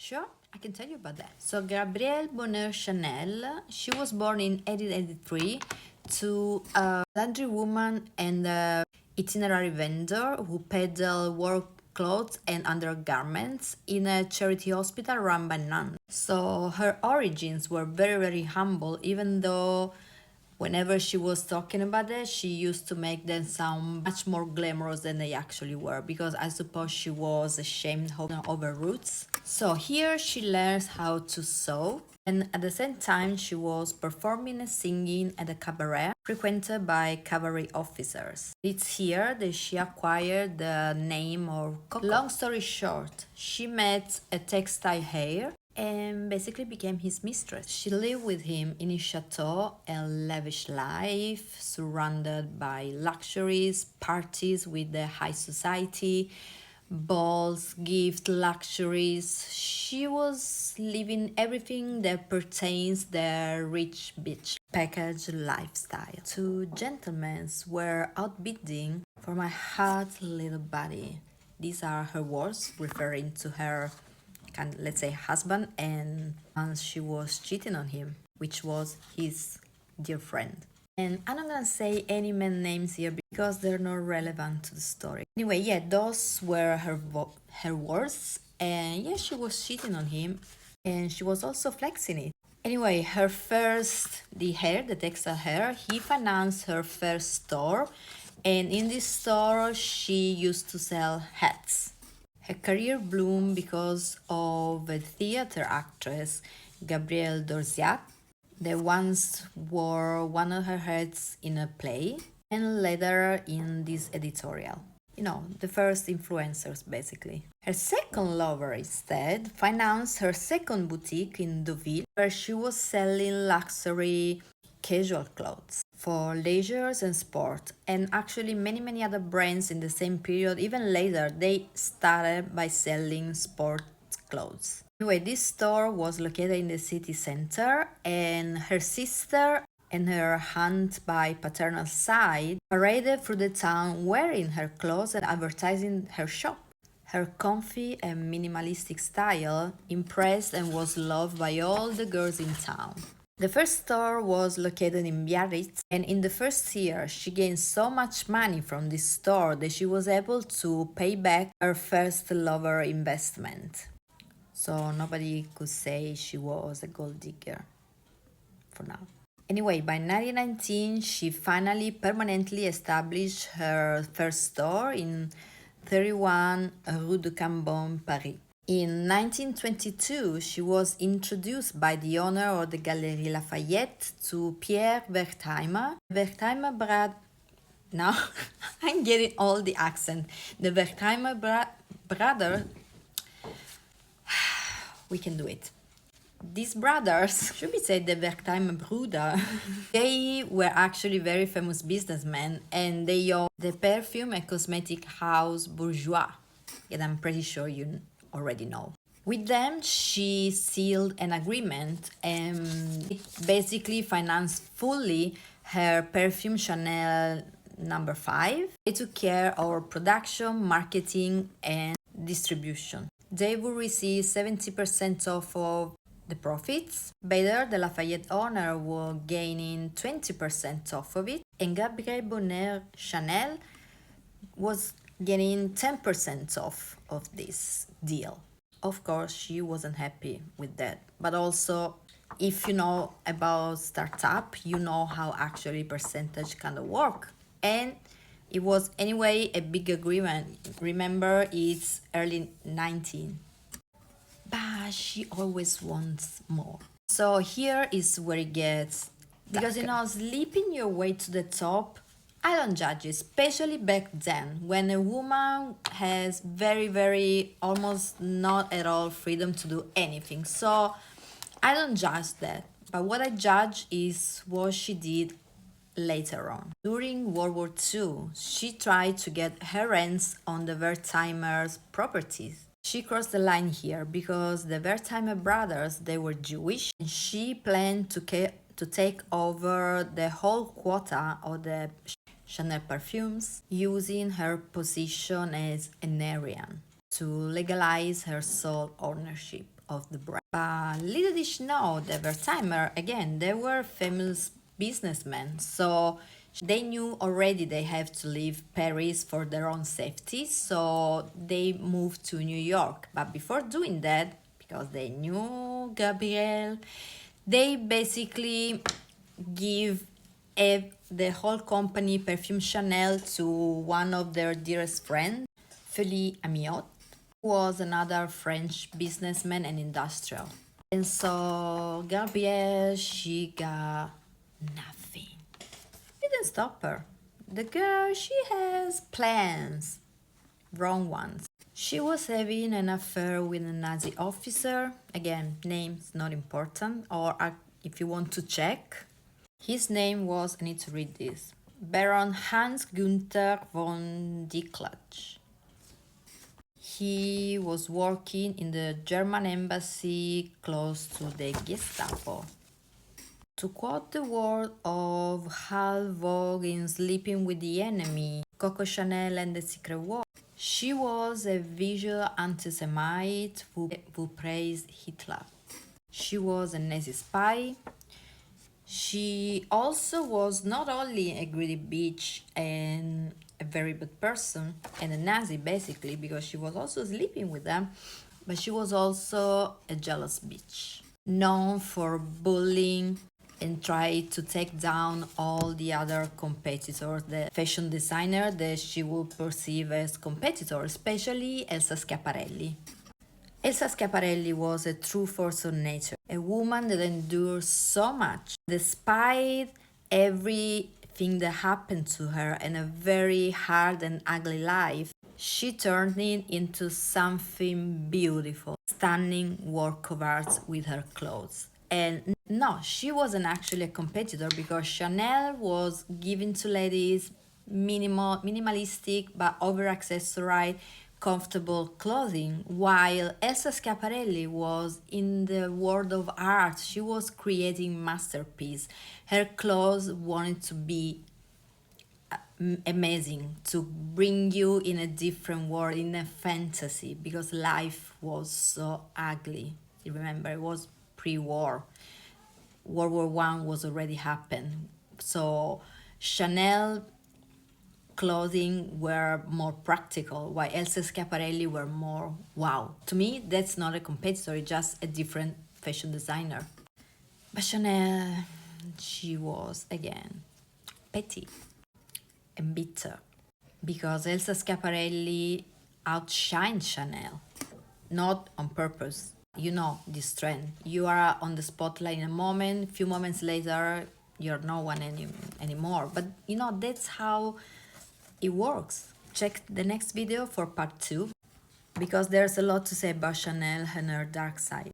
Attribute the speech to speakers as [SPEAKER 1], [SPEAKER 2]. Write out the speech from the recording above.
[SPEAKER 1] Sure, I can tell you about that. So Gabrielle Bonheur Chanel, she was born in 1883 to a laundry woman and a itinerary vendor who peddled work clothes and undergarments in a charity hospital run by nuns. So her origins were very, very humble, even though whenever she was talking about it, she used to make them sound much more glamorous than they actually were, because I suppose she was ashamed of her roots. So here she learns how to sew, and at the same time she was performing and singing at a cabaret frequented by cabaret officers. It's here that she acquired the name of Coco. Long story short, she met a textile heir and basically became his mistress. She lived with him in his chateau, a lavish life, surrounded by luxuries, parties with the high society, balls, gifts, luxuries. She was living everything that pertains the rich bitch package lifestyle. Two gentlemen were outbidding for my hot little body. These are her words referring to her let's say husband, and once she was cheating on him, which was his dear friend. And I'm not gonna say any men names here because they're not relevant to the story. Anyway, yeah, those were her words, and yeah, she was cheating on him, and she was also flexing it. Anyway, the textile hair, he financed her first store, and in this store she used to sell hats. Her career bloomed because of a theater actress, Gabrielle Dorziat, that once wore one of her hats in a play and later in this editorial. You know, the first influencers basically. Her second lover instead financed her second boutique in Deauville, where she was selling luxury casual clothes for leisure and sport, and actually many other brands in the same period, even later, they started by selling sport clothes. Anyway, this store was located in the city center, and her sister and her aunt by paternal side paraded through the town wearing her clothes and advertising her shop. Her comfy and minimalistic style impressed and was loved by all the girls in town. The first store was located in Biarritz, and in the first year, she gained so much money from this store that she was able to pay back her first lover investment. So nobody could say she was a gold digger for now. Anyway, by 1919, she finally permanently established her first store in 31 Rue de Cambon, Paris. In 1922, she was introduced by the owner of the Galerie Lafayette to Pierre Wertheimer. Now I'm getting all the accent. The Wertheimer brother, we can do it. These brothers, should we say the Wertheimer Brüder, they were actually very famous businessmen, and they owned the perfume and cosmetic house Bourgeois, and I'm pretty sure you already know. With them, she sealed an agreement and basically financed fully her perfume Chanel number 5. They took care of production, marketing, and distribution. They would receive 70% of the profits. Better, the Lafayette owner was gaining 20% off of it, and Gabrielle Bonheur Chanel was getting 10% off of this deal. Of course, she wasn't happy with that, but also, if you know about startup, you know how actually percentage kind of work, and it was anyway a big agreement. Remember, it's early 19, but she always wants more. So here is where it gets, because you know, sleeping your way to the top, I don't judge it, especially back then when a woman has very almost not at all freedom to do anything. So I don't judge that, but what I judge is what she did later on. During World War II, she tried to get her hands on the Wertheimer's properties. She crossed the line here because the Wertheimer brothers, they were Jewish, and she planned to take over the whole quota of the Chanel perfumes using her position as an Aryan to legalize her sole ownership of the brand. But little did she know that Wertheimer, again, they were famous businessmen, so they knew already they have to leave Paris for their own safety, so they moved to New York. But before doing that, because they knew Gabrielle, they basically give the whole company Perfume Chanel to one of their dearest friends, Feli Amiot, who was another French businessman and industrial. And so Gabrielle, she got nothing. Didn't stop her. The girl, she has plans, wrong ones. She was having an affair with a Nazi officer. Again, name's not important, or if you want to check. His name was, I need to read this, Baron Hans Günther von Dicklach. He was working in the German embassy close to the Gestapo. To quote the word of Hal Vogue in Sleeping with the Enemy, Coco Chanel and the Secret War, she was a visual anti-Semite who praised Hitler. She was a Nazi spy. She also was not only a greedy bitch and a very bad person and a Nazi basically, because she was also sleeping with them, but she was also a jealous bitch, known for bullying and try to take down all the other competitors, the fashion designer that she would perceive as competitors, especially Elsa Schiaparelli. Elsa Schiaparelli was a true force of nature, a woman that endured so much. Despite everything that happened to her and a very hard and ugly life, she turned it into something beautiful, stunning work of art with her clothes. And no, she wasn't actually a competitor, because Chanel was given to ladies minimalistic but over accessorized comfortable clothing, while Elsa Schiaparelli was in the world of art. She was creating masterpiece. Her clothes wanted to be amazing, to bring you in a different world, in a fantasy, because life was so ugly. You remember, it was pre-war. World War One was already happened. So Chanel clothing were more practical, while Elsa Schiaparelli were more wow. To me, that's not a competitor, it's just a different fashion designer. But Chanel, she was again petty and bitter, because Elsa Schiaparelli outshined Chanel, not on purpose. You know this trend. You are on the spotlight in a moment, few moments later, you're no one anymore. But you know, that's how it works. Check the next video for part 2, because there's a lot to say about Chanel and her dark side.